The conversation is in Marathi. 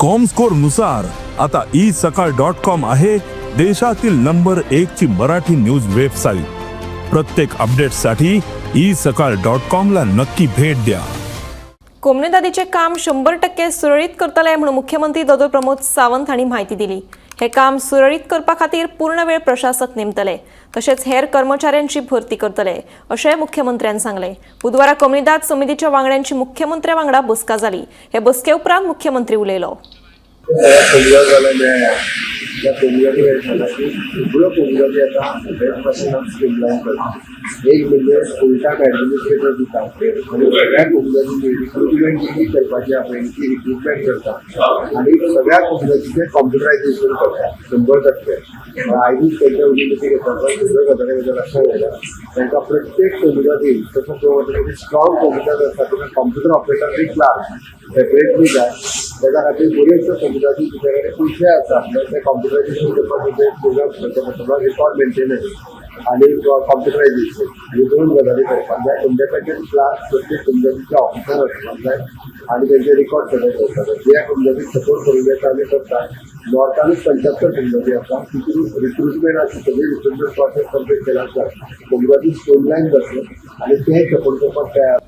कॉमस्कोर नुसार आता isakal.com आहे देशातील नंबर 1 ची मराठी न्यूज वेबसाईट। प्रत्येक अपडेटसाठी isakal.com ला नक्की भेट द्या। कोमने नदीचे काम 100% सुरळीत करतले म्हणून मुख्यमंत्री दोदो प्रमोद सावंत हांणी माहिती दिली। हे काम सुरळीत करपा खातीर पूर्ण वेळ प्रशासक नेमतले, तशेंच हेर कर्मचाऱ्यांची भरती करतले अशें मुख्यमंत्र्यान सांगले। बुधवारा कोमनीदाद समितीच्या वांगड्यांची मुख्यमंत्र्या वांगडा बसका जाली। हे बसके उपरांत मुख्यमंत्री उलयलो। त्या कोमगाची सगळं कोमगाची आता बेस्टपासून स्ट्रीमलाईन करतात। एक म्हणजे फुल-टाइम ॲडमिनिस्ट्रेटर दितात आणि सगळ्या कोमगाची रिक्रुटमेंट जी करपाची आपण ती रिक्रुटमेंट करतात आणि सगळ्या कोमगाचीचे कॉम्प्युटरायझेशन करतात 100%। आयडी त्यांच्या उद्योगी घेतात सगळं गटाच्या लक्षात घ्यायला त्यांचा प्रत्येक कोमगाची तसं तो स्ट्रॉंग कोमगाज असतात त्यांना कॉम्प्युटर ऑपरेटर एक क्लास सेपरेटली जाय त्याच्या खातीर बरेचशे कोमगाची तुझ्याकडे पैसे असतात त्या कॉम्प्युटरायझेशन प्रोग्राम रेकॉर्ड मेंटेनन्स आणि कॉम्प्युटरायझेशन हे दोन गजाली करपाक जाय। इंडिपेंडंट क्लास प्रत्येक कोमगाचीचे ऑफिसर असपाक जाय आणि त्यांचे रेकॉर्ड सगळे करतात। जे कोमगाचीक सपोर्ट करून येता आमी करतात। नॉर्थानूच 75 कोमगाची आसा तितून रिक्रुटमेंट आसा सगळी रिक्रुटमेंट प्रोसेस कंप्लीट केला आसा। कोमगाची स्ट्रीमलाईन जातलो आणि ते सपोर्ट करपाक तयार।